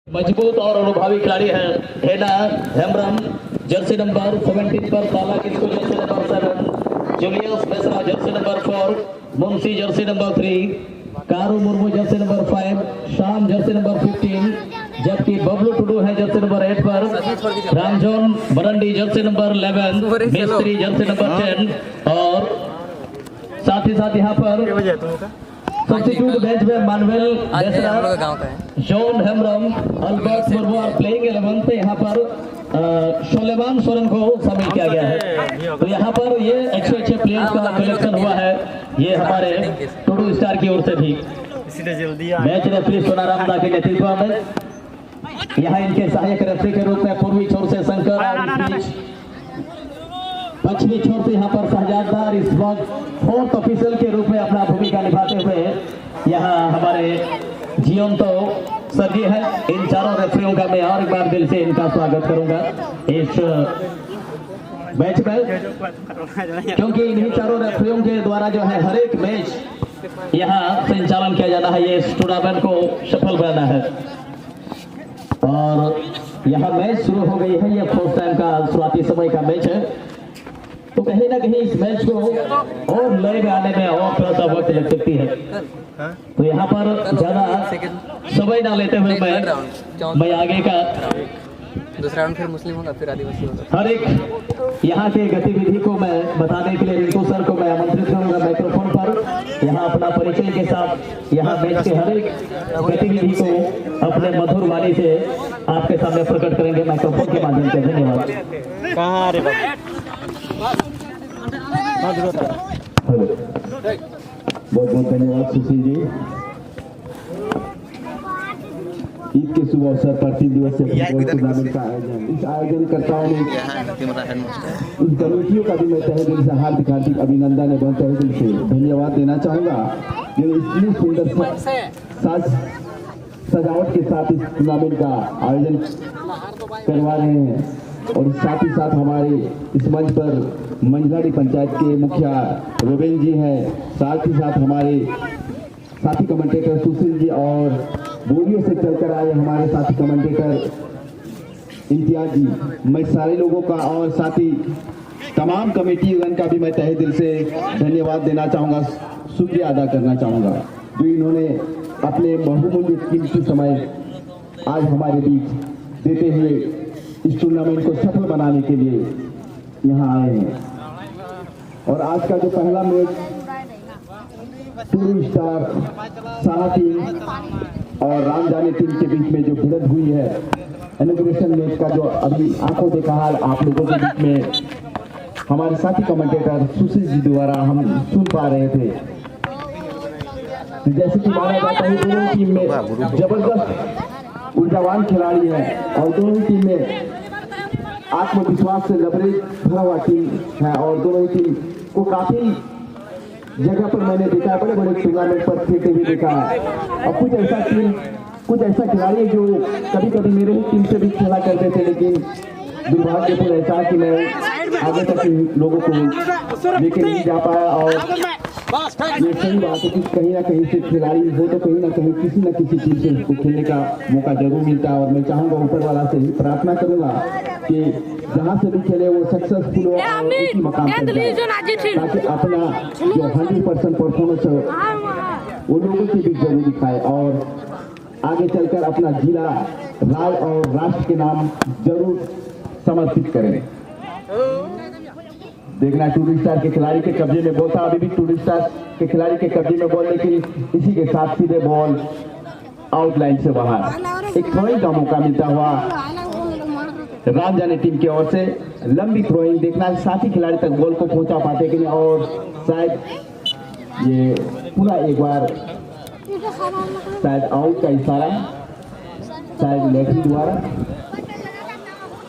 मजबूत और अनुभवी खिलाड़ी है हेना हेम्ब्रम, जर्सी नंबर 17 पर ताला किसको Jersey number 7, Julius Besra Jersey number 4, Munshi Jersey number 3, कारू मुर्मू जर्सी नंबर 5, शाम जर्सी नंबर 15, जबकि बबलू टुडू है जर्सी नंबर 8 पर, रामजोन बरंडी जर्सी नंबर 11, मिस्त्री जर्सी नंबर 10 और साथ ही साथ यहाँ पर सब्स्टिट्यूट बेंच में Manuel Besra, John Hembram, Albert Murmu और प्लेइंग 11 पे यहाँ पर सोलेमान सोरेन को शामिल किया गया है। तो यहाँ पर ये अच्छे प्लेयर्स का सिलेक्शन हुआ है, ये हमारे टुडू स्टार की ओर से भी। मैच रेफरी सोनाराम दा के नेतृत्व में, यहाँ इनके सहायक रेफरी के रूप में पूर्वी छोर से शंकर और पश्चिमी छोर से यहाँ पर शहजादार इस वक्त 4th ऑफिशियल के रूप में अपना भूमिका निभाते हुए यहाँ हमारे जीवन तो सर जी है। इन चारों रेफरियों का मैं और एक बार दिल से इनका स्वागत करूंगा इस मैच में, क्योंकि इन्हीं चारों रेफरियों के द्वारा जो है हर एक मैच यहाँ संचालन किया जाना है, ये इस टूर्नामेंट को सफल बनाना है। और यहाँ मैच शुरू हो गई है, ये फर्स्ट टाइम का शुरुआती समय का मैच है, तो कहीं ना कहीं इस मैच को और लय में आने में और थोड़ा सा वक्त लग सकती है। तो यहाँ पर ज्यादा समय ना लेते हुए मैं आगे का दूसरा राउंड फिर मुस्लिम होगा फिर आदिवासी होगा। हर एक यहाँ के गतिविधि को मैं बताने के लिए रिंकू सर को मैं आमंत्रित करूंगा माइक्रोफोन पर। यहाँ अपना परिचय के साथ यहाँ मैच के हर एक गतिविधि को अपने मधुर वाणी से आपके सामने प्रकट करेंगे माइक्रोफोन के माध्यम से। धन्यवाद। बहुत बहुत धन्यवाद सुशील जी। ईद के शुभ अवसर पर 3 दिवसीय टूर्नामेंट का आयोजन, इस आयोजनकर्ताओं ने इन कमेटियों का भी मैं तहे दिल से हार्दिक अभिनंदन एवं तहे दिल से धन्यवाद देना चाहूँगा जो इतनी सुंदर सजावट के साथ इस टूर्नामेंट का आयोजन करवा रहे हैं। और साथ ही साथ हमारे इस मंच पर मंझलाड़ी पंचायत के मुखिया रोबेन जी हैं, साथ ही साथ हमारे साथी कमेंटेटर सुशील जी और बोरियो से चलकर आए हमारे साथी कमेंटेटर इम्तियाज जी। मैं सारे लोगों का और साथ ही तमाम कमेटीगण का भी मैं तहे दिल से धन्यवाद देना चाहूँगा, शुक्रिया अदा करना चाहूँगा जो इन्होंने अपने बहुमूल्य कीमती समय आज हमारे बीच देते हुए इस टूर्नामेंट को सफल बनाने के लिए यहाँ आए हैं। और आज का जो पहला match Tudu star Saha team और रामजाने टीम के बीच में जो भिड़ंत हुई है, इनॉग्रेशन मैच का जो अभी आंखों देखा हाल आप लोगों के बीच में हमारे साथी कमेंटेटर सुशील जी द्वारा हम सुन पा रहे थे। जैसे कि माना जाता है दोनों टीम में जबरदस्त ऊर्जावान खिलाड़ी हैं और दोनों टीम में आत्मविश्वास से लबरेज भरा हुआ टीम है और दोनों टीम को काफी जगह पर मैंने देखा है, बड़े बड़े टूर्नामेंट पर खेलते हुए देखा है। और कुछ ऐसा खिलाड़ी जो कभी कभी मेरे ही टीम से भी खेला करते थे, लेकिन दुर्भाग्यपूर्ण ऐसा कि मैं आगे तक लोगों को लेके नहीं जा पाया। और ये सही बात है कि कहीं ना कहीं से खिलाड़ी हो तो कहीं ना कहीं किसी न किसी टीम से उसको खेलने का मौका जरूर मिलता है। और मैं चाहूँगा ऊपर वाला से ही प्रार्थना करूँगा कि जहाँ से भी खेले वो सक्सेसफुल हो और उसी मकाम पर जाए, ताकि अपना जो 100% परफॉर्मेंस हो वो लोगों के बीच जरूर दिखाए और आगे चलकर अपना जिला, राज्य और राष्ट्र के नाम जरूर समर्पित करें। देखना टूडू स्टार के खिलाड़ी के कब्जे में बॉल था, अभी भी टूडू स्टार के खिलाड़ी के कब्जे में बॉल, लेकिन इसी के साथ सीधे बॉल आउटलाइन से बाहर। एक थ्रोइंग का मौका मिलता हुआ रामजाने टीम की ओर से लंबी थ्रोइंग। देखना साथी खिलाड़ी तक बॉल को पहुंचा पाते कि नहीं, और शायद ये पूरा एक बार शायद आउट का इशारा शायद लेफ्टी द्वारा।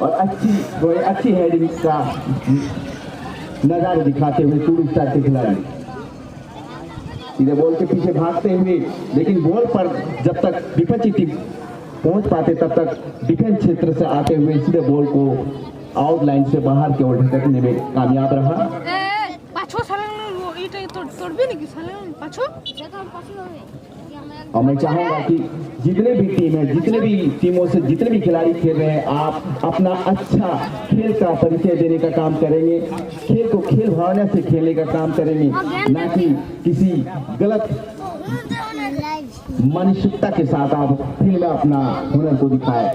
और अच्छी हेडिंग का नजारे दिखाते हुए टूडू स्टार के खिलाड़ी सीधे बॉल के पीछे भागते हुए, लेकिन बॉल पर जब तक विपक्षी टीम पहुंच पाते तब तक डिफेंस क्षेत्र से आते हुए सीधे बॉल को आउटलाइन से बाहर की ओर ढकने में कामयाब रहा। और मैं चाहूंगा कि जितने भी टीम है, जितने भी टीमों से जितने भी खिलाड़ी खेल रहे हैं, आप अपना अच्छा खेल का परिचय देने का काम करेंगे, खेल को खेल भावना से खेलने का काम करेंगे, ना कि किसी गलत मानसिकता के साथ आप फील्ड में अपना हुनर को दिखाएं।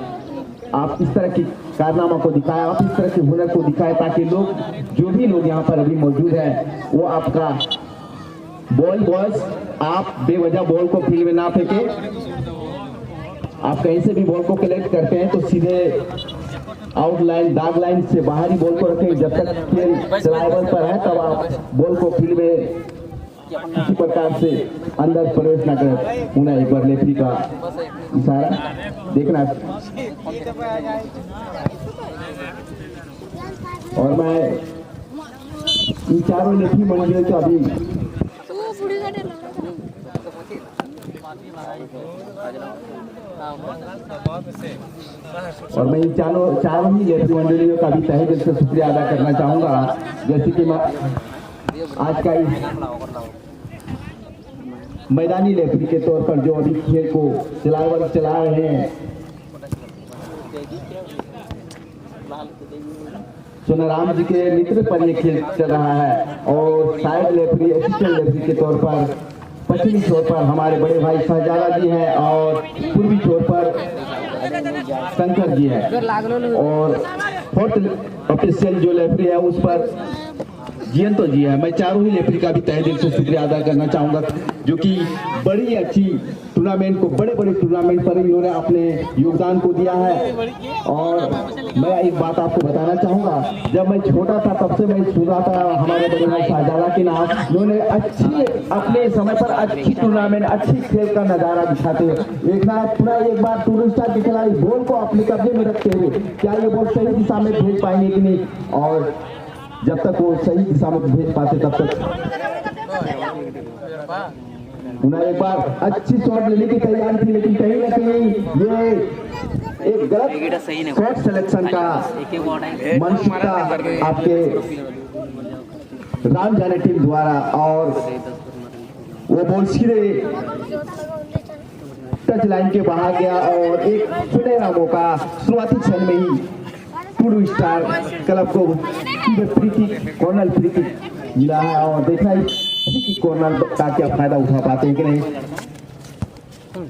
आप इस तरह की कारनामा को दिखाएं, आप इस तरह के हुनर को दिखाएं, ताकि लोग, जो भी लोग यहाँ पर अभी मौजूद हैं, वो आपका बॉयज आप बेवजह बॉल को फील्ड में ना फेंके। आप कहीं से भी बॉल को कलेक्ट करते हैं तो सीधे आउटलाइन, डार्क लाइन से बाहरी बॉल को रखें। जब तक खेल चलाएबल पर है तब आप बॉल को फील्ड में किसी प्रकार से अंदर प्रवेश न करें। उन्हें एक बार रेफरी का इशारा देखना। और मैं इन चारों रेफरी मंडलियों को अभी और मैं इन चारों ही रेफरी मंडलियों का भी तहे दिल से शुक्रिया अदा करना चाहूँगा। जैसे कि आज का इस मैदानी रेफरी के तौर पर जो अभी खेल को चला रहे हैं, सोनाराम जी के नेतृत्व पर ये खेल चल रहा है। और साइड रेफरी, असिस्टेंट रेफरी के तौर पर पश्चिमी छोर पर हमारे बड़े भाई शहजादा जी हैं और पूर्वी छोर पर शंकर जी हैं। और फोर्थ ऑफिशियल जो रेफरी है उस पर जियंतो जी है। मैं चारों ही रेफरी का भी तहे दिल से शुक्रिया अदा करना चाहूँगा, जो कि बड़ी अच्छी टूर्नामेंट को, बड़े बड़े टूर्नामेंट पर इन्होंने अपने योगदान को दिया है। और मैं एक बात आपको बताना चाहूँगा, जब मैं छोटा था तब से मैं सुन रहा था हमारे बड़े भाई शहजादा के नाम, उन्होंने अच्छी अपने समय पर अच्छी टूर्नामेंट, अच्छी खेल का नज़ारा दिखाते हुए एक ना पूरा एक बार टूरिस्ट स्टार के खिलाड़ी बॉल को अपने कब्जे में रखते हुए क्या ये बॉल सही दिशा में भेज पाएंगे कि नहीं, और जब तक वो सही दिशा में भेज पाते तब तक उन्हें एक बार अच्छी शॉट लेने की तैयारी थी, लेकिन कहीं ना कहीं ये एक गलत शॉट सिलेक्शन का मानसिकता आपके राम जाने टीम द्वारा, और वो बॉल सीधे टच लाइन के बाहर गया और एक सुनहरा मौका शुरुआती क्षण में ही टूडू स्टार क्लब को सीधे free kick, corner free kick मिला है। और देखा कि कॉर्नर का क्या फायदा उठा पाते हैं कि नहीं।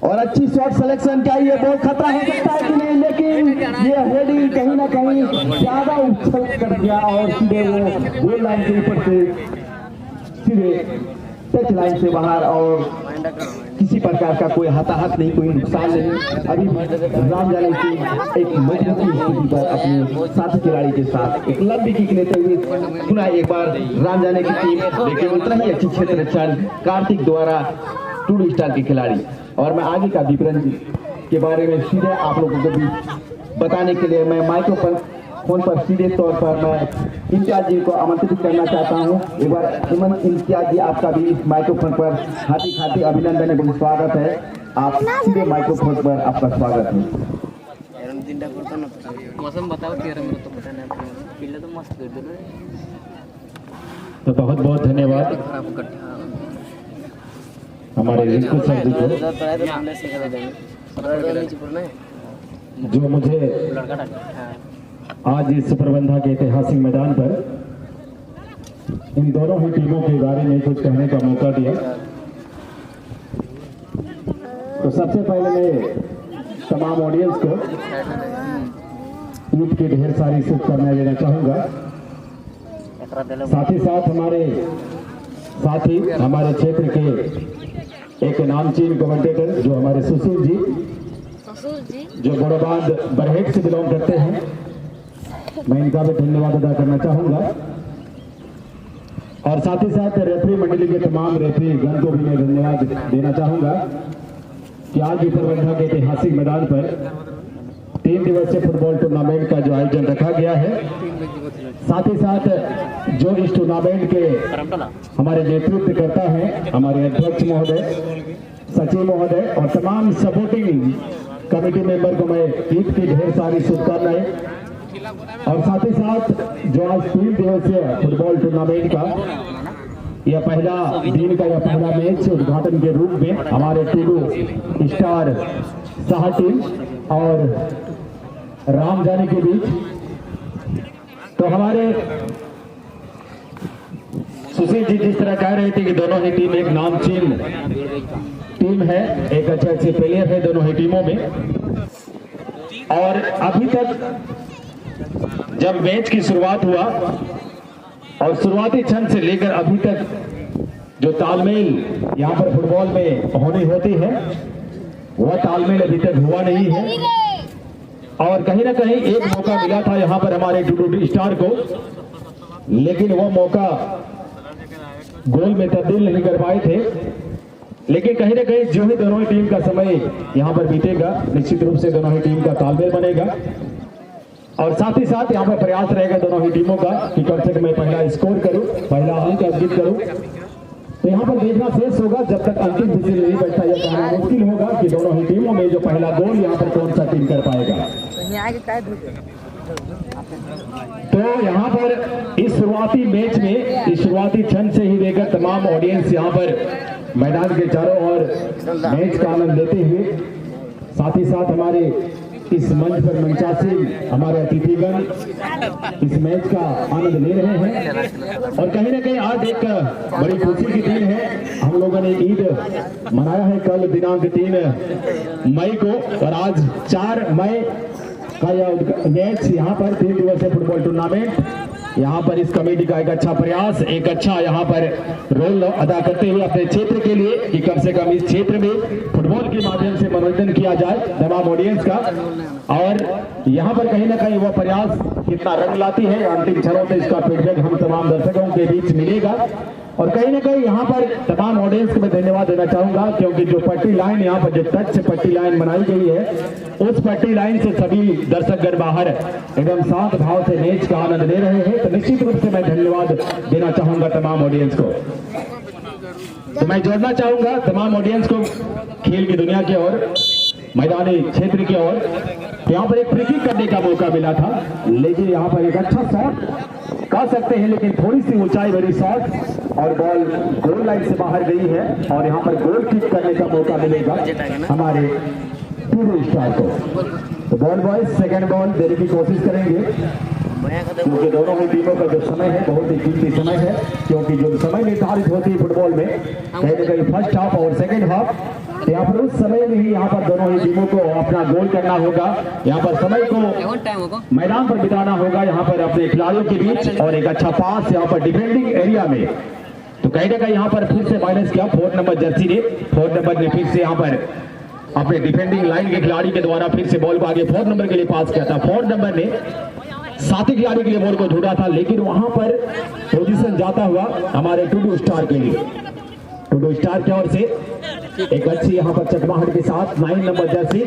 और अच्छी शॉट सिलेक्शन का ये बहुत खतरा हो सकता है कि नहीं, लेकिन ये हेडिंग कहीं ना कहीं ज्यादा उछल कर गया और सीधे वो गोल लाइन के ऊपर से सीधे टच लाइन से बाहर, और किसी प्रकार का कोई हताहत नहीं, कोई नुकसान नहीं। अभी राम जाने की एक मजबूती स्थिति पर अपने साथी खिलाड़ी के साथ एक लंबी किक लेते हुए पुनः एक बार राम जाने की टीम, लेकिन उतना ही अच्छी क्षेत्र रक्षण कार्तिक द्वारा टूडू स्टार के खिलाड़ी। और मैं आगे का विवरण के बारे में सीधे आप लोगों को भी बताने के लिए मैं माइक्रोफोन पर सीधे तौर पर मैं इम्तियाज जी को आमंत्रित करना चाहता हूँ। एक बार इम्तियाज जी, आपका भी इस माइक्रोफोन पर हाथी अभिनंदन एवं स्वागत है। आप सीधे माइक्रोफोन पर आपका स्वागत है। मौसम बताओ, तो पता नहीं, तो मस्त कर दो। तो बहुत बहुत धन्यवाद हमारे रिंकू सर जी को, जो मुझे आज इस प्रबंधा के ऐतिहासिक मैदान पर इन दोनों ही टीमों के बारे में कुछ कहने का मौका दिया। तो सबसे पहले मैं तमाम ऑडियंस को ईद की ढेर सारी शुभकामनाएं देना चाहूँगा। साथ ही साथ हमारे साथी, हमारे क्षेत्र के एक नामचीन कमेंटेटर जो हमारे सुशील जी, जो बड़ोबाद बरहेट से बिलोंग करते हैं, मैं इनका भी धन्यवाद अदा करना चाहूँगा। और साथ ही साथ रेफरी मंडली के तमाम रेफरी गण को भी मैं धन्यवाद देना चाहूँगा कि आज प्रबंधा के ऐतिहासिक मैदान पर 3 दिवसीय फुटबॉल टूर्नामेंट का जो आयोजन रखा गया है, साथ ही साथ जो इस टूर्नामेंट के हमारे नेतृत्व करता है, हमारे अध्यक्ष महोदय, सचिव महोदय और तमाम सपोर्टिंग कमेटी मेंबर को मैं ईद की ढेर सारी शुभकामनाएं। और साथ ही साथ जो आज 3 दिवसीय फुटबॉल टूर्नामेंट का यह पहला दिन का यह पहला मैच उद्घाटन के रूप में हमारे टुडू स्टार शाह टीम और राम जाने के बीच। तो हमारे सुशील जी जिस तरह कह रहे थे कि दोनों ही टीम एक नामचीन टीम है, एक अच्छे प्लेयर है दोनों ही टीमों में। और अभी तक जब मैच की शुरुआत हुआ और शुरुआती क्षण से लेकर अभी तक जो तालमेल यहाँ पर फुटबॉल में होनी होती है वह तालमेल अभी तक हुआ नहीं है। और कहीं ना कहीं एक मौका मिला था यहाँ पर हमारे टुडू स्टार को, लेकिन वह मौका गोल में तब्दील नहीं कर पाए थे। लेकिन कहीं ना कहीं जो ही दोनों ही टीम का समय यहाँ पर बीतेगा निश्चित रूप से दोनों ही टीम का तालमेल बनेगा और साथ ही साथ यहाँ पर प्रयास रहेगा दोनों ही टीमों का कि कम से कम मैं पहला स्कोर करूं, पहला अंक अर्जित करूं। तो यहाँ पर देखना शेष होगा जब तक अंतिम डिसीजन नहीं बैठता, यह कहना मुश्किल होगा कि दोनों ही टीमों में जो पहला गोल यहाँ पर कौन सा टीम कर पाएगा। तो यहाँ पर इस शुरुआती मैच में इस शुरुआती क्षण से ही लेकर तमाम ऑडियंस यहाँ पर मैदान के चारों ओर मैच का आनंद लेते हुए, साथ ही साथ हमारे इस मंच पर मंचासीन हमारे अतिथिगण इस मैच का आनंद ले रहे हैं। और कहीं ना कहीं आज एक बड़ी खुशी की दिन है, हम लोगों ने ईद मनाया है कल दिनांक 3 मई को और आज 4 मई का यह मैच यहाँ पर 3 दिवसीय फुटबॉल टूर्नामेंट यहाँ पर इस कमेटी का एक अच्छा प्रयास, एक अच्छा यहाँ पर रोल अदा करते हुए अपने क्षेत्र के लिए कि कम से कम इस क्षेत्र में फुटबॉल के माध्यम से मनोरंजन किया जाए तमाम ऑडियंस का। और यहाँ पर कहीं ना कहीं वह प्रयास कितना रंग लाती है, अंतिम क्षणों में इसका फीडबैक हम तमाम दर्शकों के बीच मिलेगा। और कहीं ना कहीं यहाँ पर तमाम ऑडियंस को मैं धन्यवाद देना चाहूंगा क्योंकि जो पट्टी लाइन यहाँ पर जो टच पट्टी लाइन बनाई गई है उस पट्टी लाइन से सभी दर्शकगण बाहर एकदम शांत भाव से मैच का आनंद ले रहे हैं। तो निश्चित रूप से मैं धन्यवाद देना चाहूंगा तमाम ऑडियंस को। तो मैं जोड़ना चाहूंगा तमाम ऑडियंस को खेल की दुनिया की ओर, मैदानी क्षेत्र की ओर। यहाँ पर एक फ्री किक करने का मौका मिला था, लेकिन यहाँ पर एक अच्छा शॉट कह सकते हैं, लेकिन थोड़ी सी ऊंचाई भरी शॉट और बॉल गोल लाइन से बाहर गई है और यहाँ पर गोल किक करने का मौका मिलेगा हमारे टुडू स्टार को। तो बॉल बॉयज सेकंड बॉल देने की कोशिश करेंगे क्योंकि दोनों ही टीमों का जो समय है बहुत ही कीमती समय है, क्योंकि जो समय निर्धारित होती है फुटबॉल में कहीं ना कहीं फर्स्ट हाफ और सेकेंड हाफ, यहाँ पर उस समय में ही यहाँ पर दोनों ही टीमों को अपना गोल करना होगा। यहाँ पर समय को मैदान पर बिताना होगा यहाँ पर अपने खिलाड़ियों के बीच और एक अच्छा पास यहाँ पर डिफेंडिंग एरिया में। तो कहीं ना कहीं यहाँ पर फिर से माइनस किया 4 नंबर जर्सी ने, 4 नंबर ने फिर से यहाँ पर अपने डिफेंडिंग लाइन के खिलाड़ी के द्वारा फिर से बॉल को आगे 4 नंबर के लिए पास किया था। 4 नंबर ने साथी खिलाड़ी के लिए बॉल को ढूंढा था, लेकिन वहां पर पोजीशन जाता हुआ हमारे टुडू स्टार के लिए, टुडू स्टार की ओर से एक अच्छी यहाँ पर चकमाहट के साथ 9 नंबर जर्सी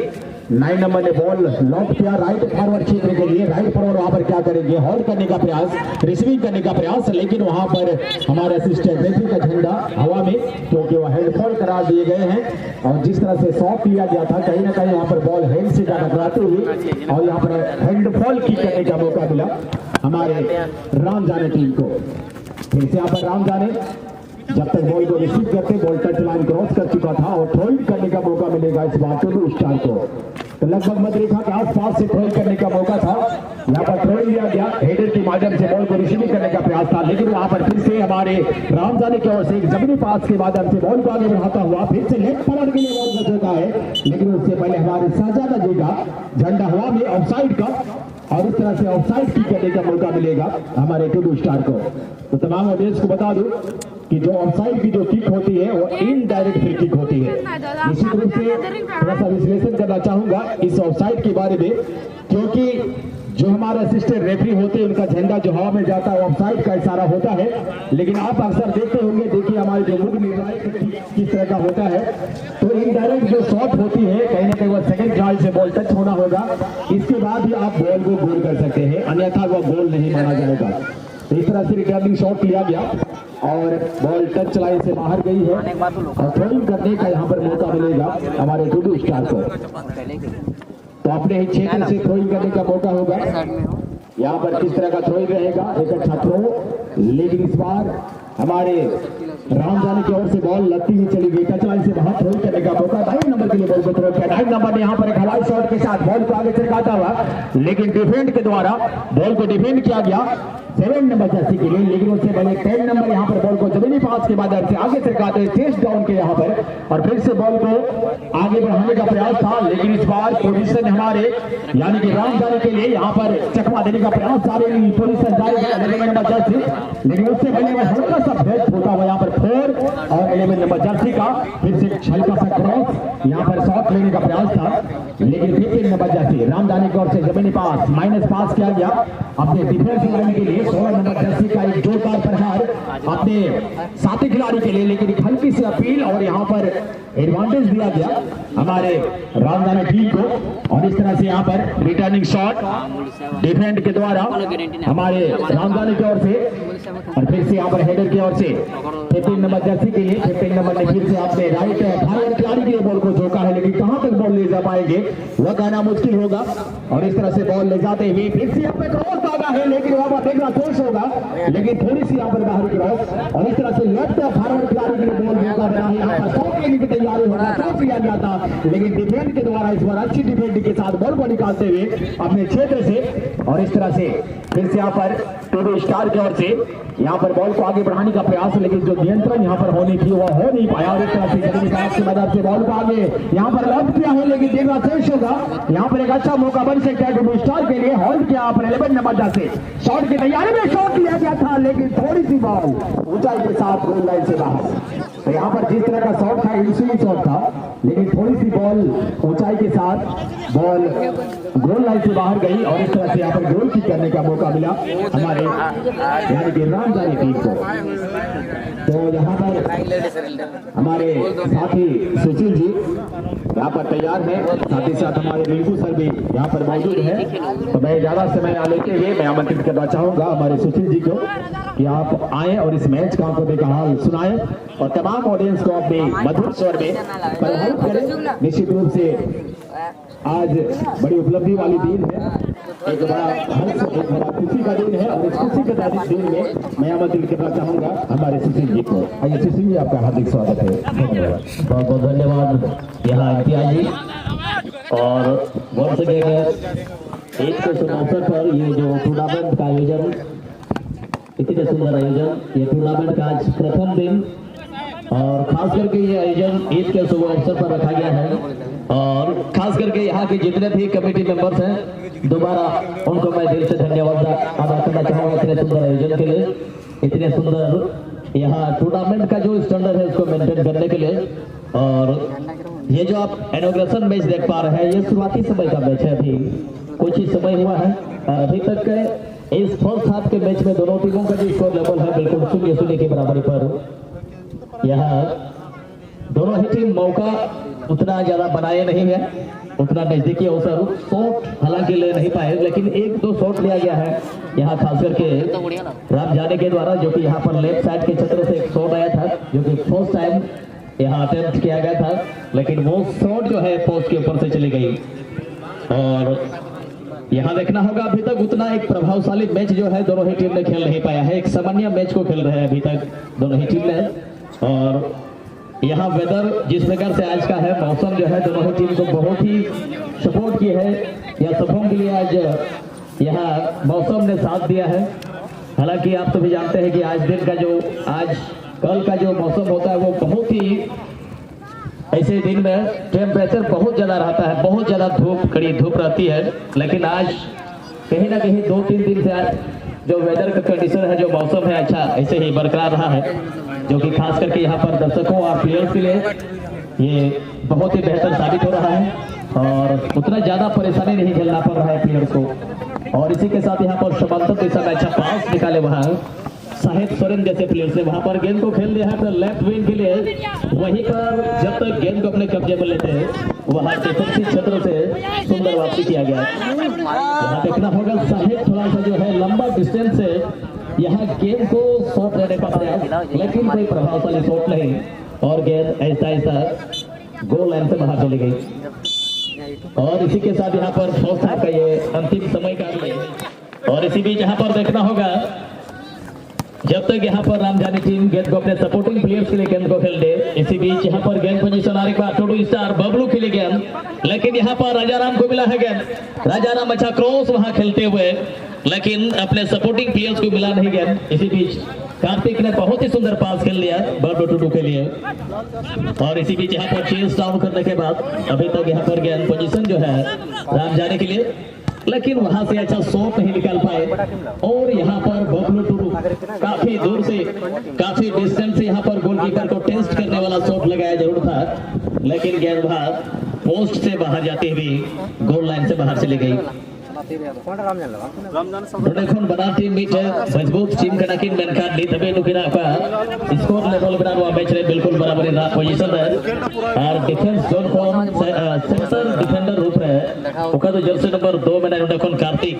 9 नंबर ने बॉल लॉक किया राइट फॉरवर्ड क्षेत्र के लिए। राइट फॉरवर्ड वहां पर क्या करेंगे, होल्ड करने का प्रयास, रिसीविंग करने का प्रयास, लेकिन वहां पर हमारे असिस्टेंट रेफरी का झंडा हवा में क्योंकि वह हैंडफॉल करार दिए गए हैं। और जिस तरह से शॉट लिया गया था कहीं ना कहीं यहाँ पर बॉल हैंड से टकराते हुए और यहाँ पर हैंडफॉल की करने का मौका मिला हमारे राम जाने टीम को। फिर से यहाँ पर राम जाने जब तक बॉल को रिसीव करते बॉल टच लाइन क्रॉस कर चुका था और थ्रोइंग करने का मौका मिलेगा इस बार टुडू स्टार को। तो लगभग मध्य रेखा के आसपास से थ्रोइंग करने का मौका था, यहाँ पर थ्रोइंग लिया गया, हेडर के माध्यम से बॉल को रिसीविंग करने का प्रयास था, लेकिन वहां पर फिर से हमारे राम जाने की ओर से एक जमीनी पास के माध्यम से बॉल को आगे बढ़ाता हुआ फिर से लेफ्ट फॉरवर्ड के लिए बॉल बचता है, लेकिन उससे पहले हमारे शहजादा जी का झंडा हवा में ऑफसाइड का और इस तरह से ऑफसाइड किक करने का मौका मिलेगा हमारे टुडू स्टार को। तो तमाम ऑडियंस को बता दूं कि जो ऑफसाइड की जो किक होती है वो इनडायरेक्ट फ्री किक होती है। निश्चित रूप से थोड़ा सा विश्लेषण करना चाहूंगा इस ऑफसाइड के बारे में, क्योंकि जो हमारे असिस्टेंट रेफरी होते हैं उनका झंडा जो हवा में जाता है ऑफसाइड का इशारा होता है, लेकिन आप अक्सर देखते होंगे, देखिए हमारे जो मुख्य निर्णायक किस तरह का होता है। तो इनडायरेक्ट जो शॉट होती है कहीं ना कहीं वह सेकंड खिलाड़ी से बॉल टच होना होगा, इसके बाद ही आप बॉल को गोल कर सकते हैं, अन्यथा वह गोल नहीं माना जाएगा। तो इस तरह से रिटर्निंग शॉट लिया गया और बॉल टच लाइन से बाहर गई है और थ्रोइंग करने का यहाँ पर मौका मिलेगा हमारे टुडू स्टार को। तो अपने ही क्षेत्र से थ्रोइंग करने का मौका होगा। यहाँ पर किस तरह का थ्रोइंग रहेगा, एक अच्छा थ्रो, लेकिन इस बार हमारे राम जाने की ओर से बॉल लगती हुई चली गई, टच लाइन से बाहर थ्रो करने का मौका, 2 नंबर के लिए बॉल को थ्रो किया। 2 नंबर ने यहाँ पर एक हवाई शॉट के साथ बॉल को आगे चरकाता हुआ, लेकिन डिफेंड के द्वारा बॉल को डिफेंड किया गया 7 नंबर जर्सी के लिए, लेकिन उससे पहले 10 नंबर यहाँ पर बॉल को जमीनी पास के बाद से आगे चरकाते चेस्ट डाउन के यहाँ पर, और फिर से बॉल को आगे बढ़ाने का प्रयास था, लेकिन इस बार पोजीशन हमारे यानी कि राम जाने के लिए यहाँ पर चकमा देने का प्रयास जारी, पोजीशन जारी है 11 नंबर जर्सी, लेकिन उससे पहले हल्का सा भेद होता हुआ यहाँ पर 4 और 11 नंबर जर्सी का फिर से हल्का सा क्रॉस यहाँ पर शॉट लेने का प्रयास था, लेकिन 15 नंबर जर्सी राम जाने की ओर से जमीनी पास माइनस पास किया गया अपने डिफेंस लाइन के लिए। 16 नंबर जर्सी का एक जोरदार प्रहार अपने साथी खिलाड़ी के लिए, लेकिन एक हल्की सी अपील और यहाँ पर एडवांटेज दिया गया हमारे राम जाने टीम को, और इस तरह से यहाँ पर रिटर्निंग शॉट डिफेंड के द्वारा हमारे राम जाने की ओर से, और फिर से यहाँ पर हेडर की ओर से 15 नंबर जर्सी के लिए 15 नंबर ने फिर से अपने राइट फॉरवर्ड खिलाड़ी के लिए बॉल को झोंका है, लेकिन कहां तक बॉल ले जा पाएंगे वह कहना मुश्किल होगा, और इस तरह से बॉल ले जाते हुए फिर से यहाँ पे क्रॉस दागा है, लेकिन वहां पर देखना सोच होगा, लेकिन थोड़ी सी यहाँ पर बाहरी क्रॉस, और इस तरह से लेफ्ट फॉरवर्ड खिलाड़ी के लिए बॉल झोंका बना है, यहाँ पर शॉट लेने की तैयारी होना शॉट लिया गया था, लेकिन डिफेंड के द्वारा इस बार अच्छी डिफेंड के साथ बॉल को निकालते हुए अपने क्षेत्र से, और इस तरह से फिर से यहाँ पर टीवी स्टार की ओर से यहाँ पर बॉल को आगे बढ़ाने का प्रयास, लेकिन जो नियंत्रण यहाँ पर होनी थी वह हो नहीं पाया, और इस तरह से जमीनी पास की मदद से बॉल को आगे यहाँ पर लॉन्च किया है, लेकिन देखना शेष होगा, यहाँ पर एक अच्छा मौका बन सकता है टीवी स्टार के लिए, होल्ड किया पर 11 नंबर से शॉट की तैयारी में शॉट लिया गया था, लेकिन थोड़ी सी बॉल ऊंचाई के साथ गोल लाइन से बाहर, तो यहाँ पर जिस तरह का शॉट था इंस्विंग शॉट था, लेकिन थोड़ी सी बॉल ऊंचाई के साथ बॉल गोल लाइन से बाहर गई, और इस तरह से यहाँ पर गोल किक करने का मौका मिला हमारे यानी कि राम जाने टीम को। तो यहाँ पर हमारे साथी सुशील जी यहाँ पर तैयार है, साथ ही साथ हमारे रिंकू सर भी यहाँ पर मौजूद है, तो मैं ज्यादा समय ना लेते हुए मैं आमंत्रित करना चाहूंगा हमारे सुशील जी को कि आप आए और इस मैच का आंखों देखा हाल सुनाए, और तमाम ऑडियंस को अपने मधुर स्वर में प्रभावित करें। निश्चित रूप से आज बड़ी उपलब्धि वाली दिन है, एक बड़ा हर्ष, एक बड़ा खुशी का दिन है, और इस खुशी के दिन में मैं आमंत्रित करना चाहूंगा हमारे सुशील जी को। आइए सुशील जी, आपका हार्दिक स्वागत है। धन्यवाद, बहुत बहुत धन्यवाद यहाँ इम्तियाज जी, और बहुत से एक के शुभ अवसर पर ये जो टूर्नामेंट का आयोजन, इतने सुंदर आयोजन, ये टूर्नामेंट का आज प्रथम दिन, और खास करके ये आयोजन ईद के शुभ अवसर पर रखा गया है, और खास करके यहाँ के जितने भी कमेटी मेंबर्स हैं दोबारा उनको मैं दिल से धन्यवाद अदा करना चाहूँगा इतने सुंदर आयोजन के लिए, इतने सुंदर यहाँ टूर्नामेंट का जो स्टैंडर्ड है उसको मेंटेन करने के लिए। और ये जो आप इनॉग्रेशन मैच देख पा रहे हैं ये शुरुआती समय का मैच है, अभी कुछ ही समय हुआ है, अभी तक इस फर्स्ट हाफ के मैच में दोनों टीमों का जो स्कोर लेवल है बिल्कुल 0-0 की बराबरी पर। यहाँ दोनों ही टीम मौका उतना ज्यादा बनाए नहीं है, उतना नजदीकी अवसर शॉट हालांकि ले नहीं पाए, लेकिन 1-2 शॉट लिया गया है यहाँ खास करके राम जाने के द्वारा, जो कि यहाँ पर लेफ्ट साइड के क्षेत्र से एक शॉट आया था जो कि फर्स्ट टाइम यहाँ अटेम्प्ट किया गया था, लेकिन वो शॉट जो है पोस्ट के ऊपर से चली गई। और यहाँ देखना होगा अभी तक उतना एक प्रभावशाली मैच जो है दोनों ही टीम ने खेल नहीं पाया है, एक सामान्य मैच को खेल रहे हैं अभी तक दोनों ही टीम ने। और यहाँ वेदर जिस प्रकार से आज का है, मौसम जो है दोनों ही टीम को बहुत ही सपोर्ट की है, या सपोर्ट के लिए आज यहाँ मौसम ने साथ दिया है। हालांकि आप तो भी जानते हैं कि आज दिन का जो आज कल का जो मौसम होता है वो बहुत ही ऐसे दिन में टेम्परेचर बहुत ज़्यादा रहता है, बहुत ज़्यादा धूप, कड़ी धूप रहती है, लेकिन आज कहीं ना कहीं 2-3 दिन से आज जो वेदर का कंडीशन है, जो मौसम है अच्छा ऐसे ही बरकरार रहा है, जो कि खास करके यहाँ पर दर्शकों और प्लेयर्स के लिए ये बहुत ही बेहतर साबित हो रहा है, और उतना ज़्यादा परेशानी नहीं झेलना पड़ रहा है प्लेयर्स को। और इसी के साथ यहाँ पर समांतर दिशा में अच्छा पास निकाले वहाँ साहिब सोरेन जैसे प्लेयर से, वहां पर गेंद को खेल दिया है तो लेफ्ट विंग के लिए, वहीं पर जब तक गेंद को अपने कब्जे में लेते हैं वहां डिफेंसिव क्षेत्र से सुंदर वापसी किया गया। यहाँ देखना होगा साहिब थोड़ा सा जो है लंबा डिस्टेंस से यहाँ गेंद को शॉट लेने का प्रयास, लेकिन कोई प्रभावशाली शॉट नहीं, और गेंद ऐसा ऐसा गोल लाइन से बाहर चली गई। और इसी के साथ यहाँ पर फर्स्ट हाफ का ये अंतिम समय का, और इसी बीच यहाँ पर देखना होगा जब तक यहाँ पर रामजानी टीम गेंद को अपने सपोर्टिंग प्लेयर्स के लिए गेंद को खेल दे, इसी बीच यहाँ पर गेंद पोजीशन आ रही बार टोटू स्टार बबलू के लिए गेंद, लेकिन यहाँ पर राजाराम को मिला है गेंद। राजाराम अच्छा क्रॉस वहां खेलते हुए, लेकिन अपने सपोर्टिंग प्लेयर्स को मिला नहीं गेंद। इसी बीच कार्तिक ने बहुत ही सुंदर पास खेल लिया बबलू टुडू के लिए, और इसी बीच यहाँ पर चेस डाउन करने के बाद अभी तक यहाँ पर गेंद पोजीशन जो है रामजानी के लिए, लेकिन वहां से अच्छा शॉट नहीं निकाल पाए। और यहाँ पर बबलू टुडू काफी दूर से, काफी डिस्टेंस से यहाँ पर गोलकीपर को टेस्ट करने वाला शॉट लगाया जरूर था, लेकिन गेंद वहां पोस्ट से बाहर जाती हुई गोल लाइन से बाहर चली गई। देखो बड़ा टीम बीच मजबूत टीम का नकिन मेनका दी तबे नुकिना का स्कोर लेवल बना हुआ मैच रे बिल्कुल बराबर रा पोजीशन है, और डिफेंस जोन को सेंटर डिफेंडर रूप है ओका तो जर्सी नंबर 2 में ना कोन कार्तिक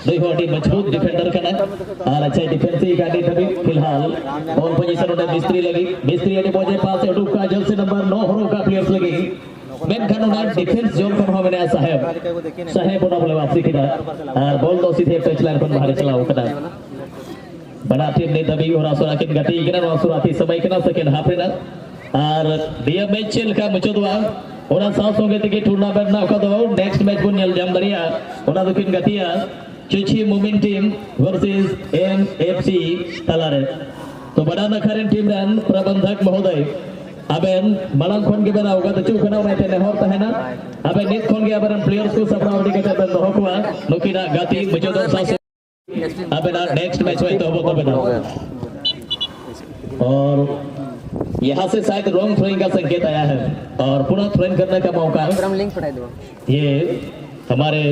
दुई होटी मजबूत डिफेंडर का ना, और अच्छा डिफेंसिव गाड़ी तभी फिलहाल बॉल पोजीशन उन्हें मिस्त्री लगी, मिस्त्री ने बोझे पास उठू का जर्सी नंबर 9 हरो का प्लेयर्स लगी मेन खाना डिफेंस जोन को हमें नया साहेब उन्हें बोले वापसी किया, और बॉल तो सीधे टच लाइन पर बाहर चला उकड़ा बड़ा टीम ने दबी और आसुरा किन गति इकना आसुराती समय किना सेकंड हाफ रे ना, और दिया मैच चल का मचोदवा ओना साउथ होगे तक टूर्नामेंट ना का दो नेक्स्ट मैच बन नेल जाम दरिया ओना दो किन गतिया चुची मूवमेंट टीम वर्सेस एमएफसी तलारे। तो बड़ा नखरेन टीम रन प्रबंधक महोदय अबेन मलंग खोन के बना होगा तो चुप करना मैं तेरे होता है ना, अबे नित खोन के अबेन प्लेयर्स को सब राउंड के तब हो हुआ नुकिना गति मुझे तो सास अबे ना नेक्स्ट मैच में तो हो बना, और यहाँ से शायद रॉन्ग थ्रोइंग का संकेत आया है और पुनः थ्रोइंग करने का मौका ये हमारे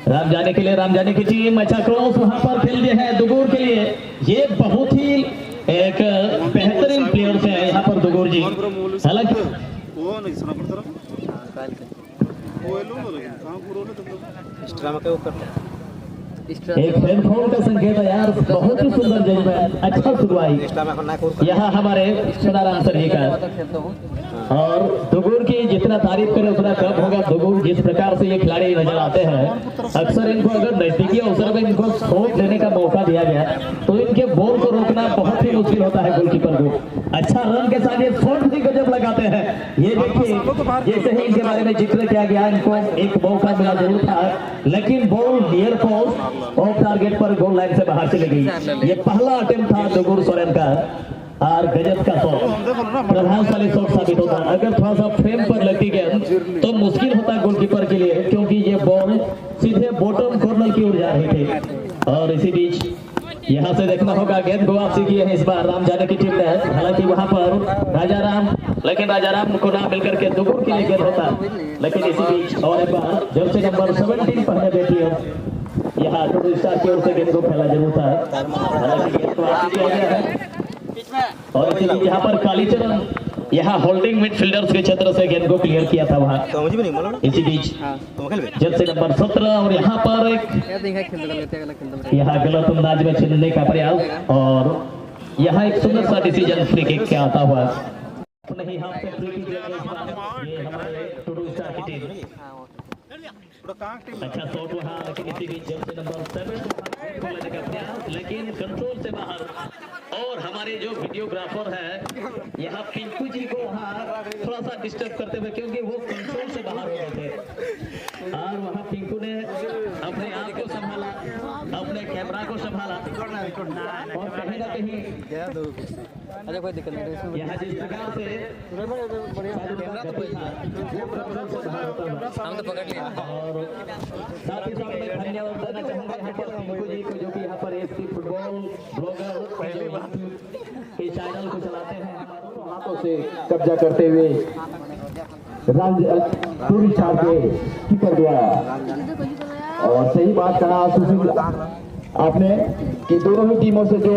रामजानी के लिए, रामजानी की टीम अच्छा क्रॉस वहां पर खेल दिया है दुगुर के लिए, ये बहुत ही एक बेहतरीन प्लेयर है यहाँ पर दुगुर जी, हालांकि एक फेनफोन का संकेत है यार, बहुत ही सुंदर जजमेंट, अच्छा सुनवाई यहाँ हमारे सदाराम सर जी का, और दुगुर की जितना तारीफ करे उतना कम होगा। दुगुर जिस प्रकार से ये खिलाड़ी नजर आते हैं, अक्सर इनको अगर नजदीकी अवसर में इनको स्कोप देने का मौका दिया गया तो इनके बॉल को रोकना बहुत ही मुश्किल होता है गोलकीपर को। अच्छा रन के साथ ये शॉट भी गजब लगाते हैं, ये देखिए जैसे ही इनके बारे में जिक्र किया गया इनको एक मौका मिला जरूर था, लेकिन ball near post of target पर गोल लाइन से बाहर चली गई। ये पहला अटेम्प्ट था दुगुर सोरेन का, और गजब का शॉट, प्रभावशाली शॉट साबित होता। अगर थोड़ा सा फ्रेम पर लगती गेंद तो मुश्किल होता है गोलकीपर के लिए, क्योंकि ये बॉल सीधे बॉटम कॉर्नर की ओर जा रही थी। और इसी बीच यहाँ से देखना होगा गेंद को वापसी की है इस बार रामजानी की टीम ने, हालांकि वहां पर राजाराम, लेकिन राजाराम को ना मिलकर के दुगुर के लिए गेंद होता, लेकिन इसी बीच और एक बार जर्सी नंबर 17 पहने बेटी है यहाँ टोटू स्टार की ओर से गेंद को खेला जरूर था, हालांकि गेंद को वापसी किया गया है। और इसी बीच यहाँ पर कालीचरण यहाँ होल्डिंग मिडफील्डर्स के क्षेत्र से गेंद को क्लियर किया था वहाँ, इसी बीच जर्सी नंबर 17 और यहाँ पर एक यहाँ गलत अंदाज में छीनने का प्रयास, और यहाँ एक सुंदर सा डिसीजन फ्री किक के आता हुआ नहीं हाथ से फ्री किक ये हमारे टोटू स्टार की टीम अच्छा शॉट वहाँ, लेकिन इसी बीच जर्सी नंबर 7 लेने का प्रयास, लेकिन कंट्रोल से बाहर। और हमारे जो वीडियोग्राफर है यहाँ पिंकू जी को वहाँ थोड़ा सा डिस्टर्ब करते हुए, क्योंकि वो कंट्रोल से बाहर हो गए थे, और वहाँ पिंकू ने अपने आप को संभाला, अपने कैमरा को संभाला, और कहीं ना कहीं कोई दिक्कत नहीं, यहाँ जिस प्रकार से हम तो पकड़ लिया। और साथ ही साथ मैं धन्यवाद देना चाहूँगा यहाँ पर पिंकू जी को, जो कि यहाँ पर एसपी फुटबॉल ब्लॉगर के चैनल को चलाते हैं, हाथों से कब्जा करते हुए टोटू स्टार के कीपर द्वारा। और सही बात कहा सुशील आपने कि दोनों ही टीमों से जो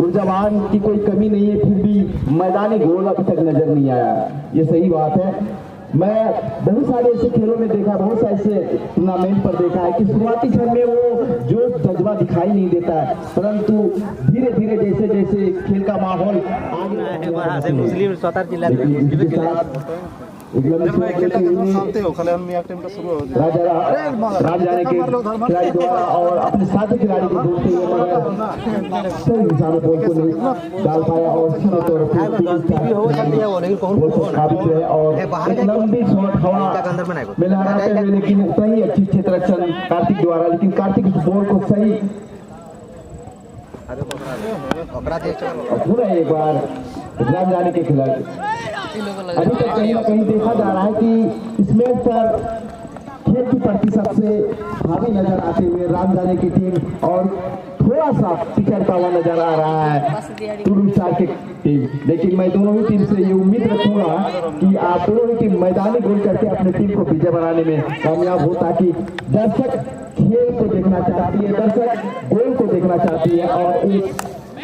ऊर्जावान की कोई कमी नहीं है, फिर भी मैदानी गोल अभी तक नजर नहीं आया, ये सही बात है। मैं बहुत सारे ऐसे खेलों में देखा, बहुत सारे ऐसे टूर्नामेंट पर देखा है कि शुरुआती क्षण में वो जो जज्बा दिखाई नहीं देता है, परंतु धीरे धीरे जैसे जैसे खेल का माहौल आगे राम जाने के खिलाड़ी द्वारा और अपने साथी खिलाड़ी को ढूंढते हुए मगर सही दिशा में बॉल को नहीं डाल पाया और सीधे तौर पर काबिज है और एक लंबी शॉट हवा में लहराते हुए लेकिन सही अच्छी क्षेत्र रक्षण कार्तिक द्वारा, लेकिन कार्तिक इस बॉल को सही पूरा एक बार राम जाने के खिलाड़ी। अभी तक कहीं ना कहीं देखा जा रहा है कि इस मैच पर खेल की प्रतिशत से हावी नजर आते हुए राम जाने की टीम और थोड़ा सा पिछड़ता हुआ नजर आ रहा है टूडू स्टार की टीम। लेकिन मैं दोनों ही टीम से ये उम्मीद रखूंगा कि आप दोनों ही टीम मैदानी गोल करके अपने टीम को विजय बनाने में कामयाब हो, ताकि दर्शक खेल को देखना चाहती है, दर्शक गोल को देखना चाहती है और एक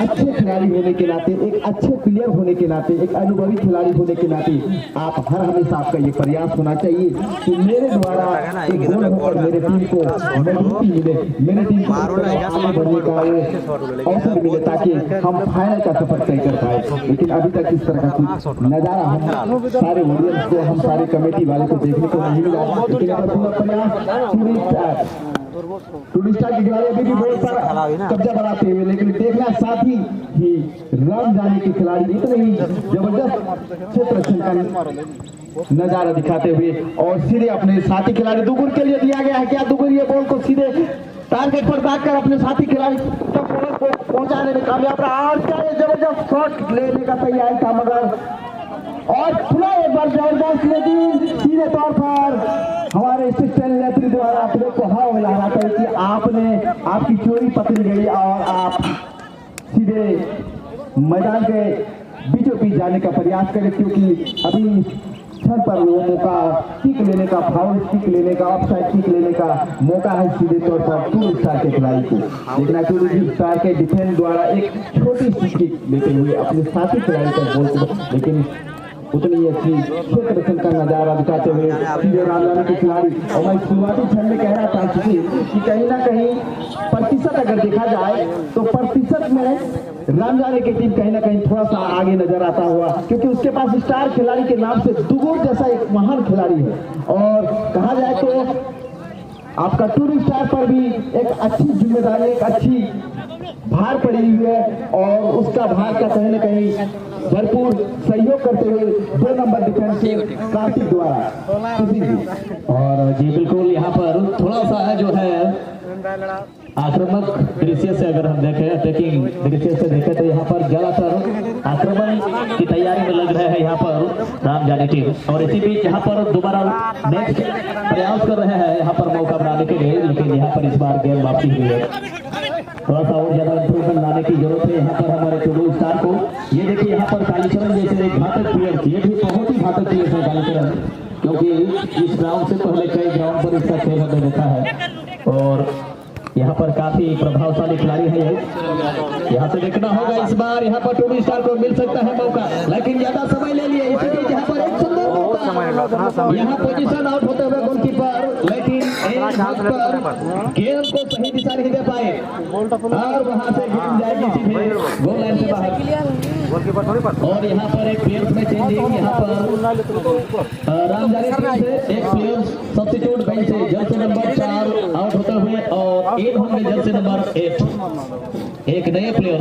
अच्छे खिलाड़ी होने के नाते, एक अच्छे प्लेयर होने के नाते, एक अनुभवी खिलाड़ी होने के नाते आप हर हमेशा आपका ये प्रयास होना चाहिए कि मेरे द्वारा एक गोल होकर मेरे टीम को मजबूती मिले, मेरे टीम को आगे बढ़ने का अवसर मिले ताकि हम फाइनल का सफर तय कर पाए। लेकिन अभी तक इस तरह का कुछ नजारा हम सारे ऑडियंस को, हम सारे कमेटी वाले को देखने को नहीं मिला। लेकिन पूरा प्रयास टूडू स्टार के खिलाड़ी अभी भी बॉल पर कब्जा बनाते हुए, लेकिन देखना साथ ही राम जाने के खिलाड़ी इतने ही जबरदस्त क्षेत्र रक्षण का नजारा दिखाते हुए और सीधे अपने साथी खिलाड़ी दुगुर के लिए दिया गया है। क्या दुगुर ये बॉल को सीधे टारगेट पर दागकर अपने साथी खिलाड़ी तक बॉल को पहुंचाने में कामयाब रहा और क्या ये जबरदस्त शॉट लेने का तैयार था, मगर और खुला एक बार जबरदस्त, लेकिन सीधे तौर पर हमारे असिस्टेंट रेफरी द्वारा प्लेयर को हवा में लहराता है कि आपकी चोरी पकड़ी गई और आप सीधे मैदान के बीचों बीच जाने का प्रयास करें, क्योंकि अभी क्षण पर वो मौका किक लेने का, फाउल किक लेने का, ऑफसाइड किक लेने का मौका है सीधे तौर पर टूडू स्टार के खिलाड़ी को। देखना टूडू स्टार के डिफेंस द्वारा एक छोटी सी किक लेते हुए अपने साथी खिलाड़ी का बॉल को, लेकिन उतनी अच्छी क्षेत्र रक्षण का नजारा दिखाते हुए सीधे राम जाने के खिलाड़ी। और मैं शुरुआती क्षण में कह रहा था कि कहीं ना कहीं प्रतिशत अगर देखा जाए तो प्रतिशत में राम जाने की टीम कहीं ना कहीं थोड़ा सा आगे नजर आता हुआ, क्योंकि उसके पास स्टार खिलाड़ी के नाम से दुगुर जैसा एक महान खिलाड़ी है। और कहा जाए तो आपका टूडू स्टार पर भी एक अच्छी जिम्मेदारी, एक अच्छी भार पड़ी हुई है और उसका भार का कहीं ना कहीं भरपूर सहयोग करते हुए 2 नंबर डिफेंस कार्तिक द्वारा। और जी बिल्कुल यहाँ पर थोड़ा सा जो है आक्रामक दृश्य से अगर हम देखें, अटैकिंग दृश्य से देखें तो यहाँ पर ज्यादातर आक्रमण की तैयारी में लग रहे हैं यहाँ पर राम जाने टीम। और इसी बीच यहाँ पर दोबारा नेक्स्ट प्रयास कर रहे हैं यहाँ पर मौका बनाने के लिए, लेकिन यहाँ पर इस बार गेम वापसी हुई है। थोड़ा सा और ज्यादा इंप्रूवमेंट लाने की जरूरत है यहाँ पर हमारे टूडू स्टार को। ये देखिए यहाँ पर कालीचरण जैसे एक घातक प्लेयर, ये भी बहुत ही घातक प्लेयर है कालीचरण, क्योंकि इस ग्राउंड से पहले कई ग्राउंड पर इसका खेल हमने देखा है और यहाँ पर काफी प्रभावशाली खिलाड़ी है ये। यहाँ से देखना होगा इस बार यहाँ पर टूडू स्टार को मिल सकता है मौका, लेकिन ज्यादा समय ले लिए। इसी बीच यहाँ पर एक सुंदर मौका, यहाँ पोजीशन आउट होते हुए गोलकीपर, लेकिन गेंद को सही दिशा नहीं दे पाए और वहां से गेंद जाएगी सीधे गोल लाइन से बाहर। और यहाँ पर एक प्लेयर में चेंजिंग, यहाँ पर राम जाने से एक प्लेयर सब्स्टिट्यूट बेंच से जर्सी नंबर 4 आउट होते हुए और इन होंगे जर्सी नंबर 8 एक नए प्लेयर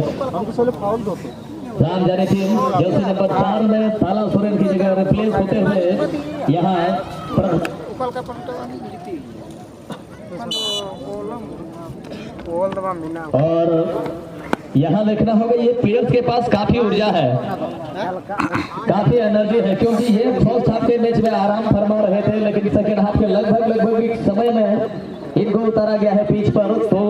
राम जाने टीम जर्सी नंबर 4 में ताला सोरेन की जगह रिप्लेस होते हुए यहाँ और यहाँ देखना होगा ये प्लेयर्स के पास काफी ऊर्जा है, काफी एनर्जी है, क्योंकि ये फर्स्ट हाफ के मैच में आराम फरमा रहे थे, लेकिन सेकेंड हाफ के लगभग समय में इनको उतारा गया है पिच पर। तो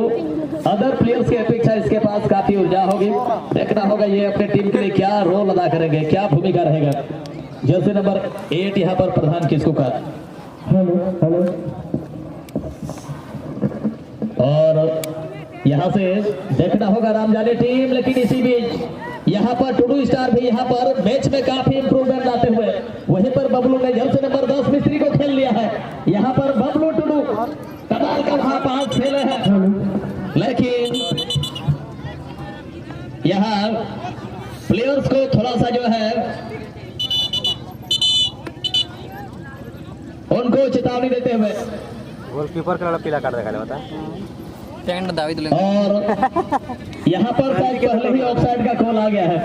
अदर प्लेयर्स की अपेक्षा इसके पास काफी ऊर्जा होगी। देखना होगा ये अपने टीम के लिए क्या रोल अदा करेंगे, क्या भूमिका रहेगा। जर्सी नंबर 8 यहाँ पर प्रधान किसको का हेलो और यहाँ से देखना होगा राम जाने टीम, लेकिन इसी बीच यहाँ पर टूडू स्टार भी यहाँ पर मैच में काफी इंप्रूवमेंट लाते हुए, वहीं पर बबलू ने जर्सी नंबर 10 मिस्त्री को खेल लिया है। यहाँ पर बबलू टूडू कमाल का वहां पास खेले हैं, लेकिन यहाँ प्लेयर्स को थोड़ा सा जो है उनको चेतावनी देते हुए गोलकीपर का पीला कार्ड दिखा बता टेंट दाविद ले और यहाँ पर शायद पहले ही ऑफसाइड का कॉल आ गया है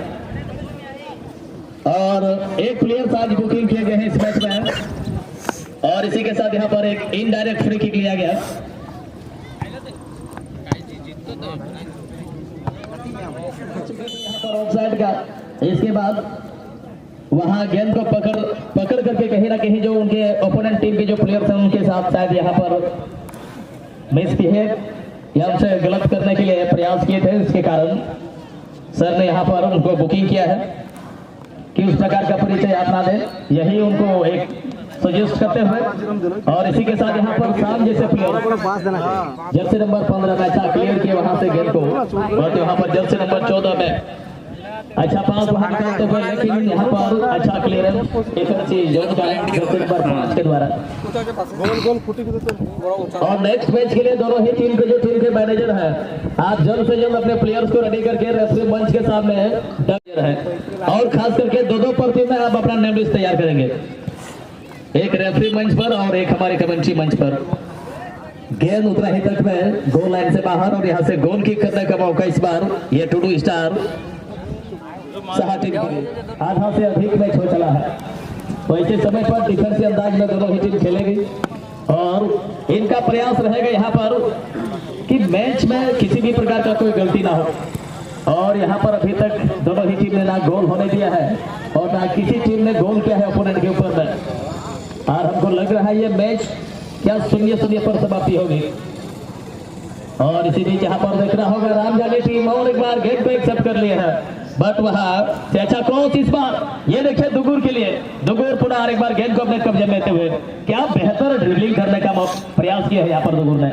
और एक प्लेयर आज बुकिंग किए गए हैं इस मैच में और इसी के साथ यहाँ पर एक इनडायरेक्ट फ्री किक लिया गया ऑफसाइड का। इसके बाद वहां गेंद को पकड़ करके कहीं ना कहीं जो उनके ओपोनेंट टीम के जो प्लेयर्स हैं उनके साथ शायद यहाँ पर मिसबिहेव या उनसे गलत करने के लिए प्रयास किए थे। इसके कारण सर ने यहाँ पर उनको बुकिंग किया है कि उस प्रकार का परिचय आप ना दें, यही उनको एक सजेस्ट करते हुए और इसी के साथ यहाँ पर शाम जैसे प्लेयर जर्सी नंबर 15 में अच्छा क्लियर किए वहां से गेंद को और यहाँ पर जर्सी नंबर 14 में अच्छा पास वहां निकालते हुए लेकिन यहाँ पर अच्छा क्लियरेंस जोन का जर्सी नंबर 5 के द्वारा। और नेक्स्ट मैच के लिए दोनों ही टीम के मैनेजर हैं, आप जल्द से जल्द अपने प्लेयर्स को रेडी करके रेफरी मंच के सामने डर है और खास करके दो प्रति में आप अपना नेम लिस्ट तैयार करेंगे, एक रेफरी मंच पर और एक हमारे कमेंट्री मंच पर। गेंद उतना ही तक में गोल लाइन से बाहर और यहाँ से गोल किक करने का मौका इस बार ये टूडू स्टार सहा टीम के लिए आधा से अधिक मैच हो चला है। तो ऐसे समय पर डिफेंसिव अंदाज में दोनों ही टीम खेलेगी और इनका प्रयास रहेगा यहाँ पर कि मैच में किसी भी प्रकार का कोई गलती ना हो और यहाँ पर अभी तक दोनों ही टीम ने ना गोल होने दिया है और ना किसी टीम ने गोल किया है ओपोनेंट के ऊपर में। और हमको लग रहा है ये मैच क्या 0-0 पर समाप्ति होगी और इसी बीच यहाँ पर देखना होगा रामजानी टीम और एक बार गेंद को एक्सेप्ट कर लिया है बट वहां से अच्छा क्रॉस इस बार ये देखिए दुगुर के लिए, दुगुर पुनः एक बार गेंद को अपने कब्जे में लेते हुए क्या बेहतर ड्रिबलिंग करने का प्रयास किया है यहाँ पर दुगुर ने।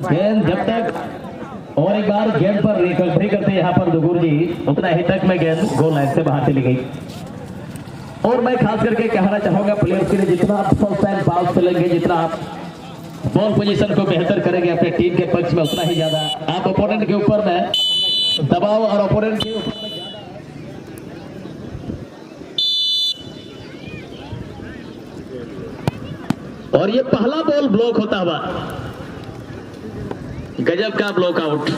गेंद जब तक और एक बार गेंद पर रिकवरी करते यहाँ पर दुगुर जी उतना ही तक में गेंद गोल लाइन से बाहर चली गई। और मैं खास करके कहना चाहूंगा प्लेयर्स के लिए जितना आप फर्स्ट टाइम पास खेलेंगे, जितना आप बॉल पोजीशन को बेहतर करेंगे अपने टीम के पक्ष में, उतना ही ज्यादा आप ओपोनेंट के ऊपर में दबाव और ओपोनेंट के ऊपर और ये पहला बॉल ब्लॉक होता हुआ गजब का ब्लॉक आउट।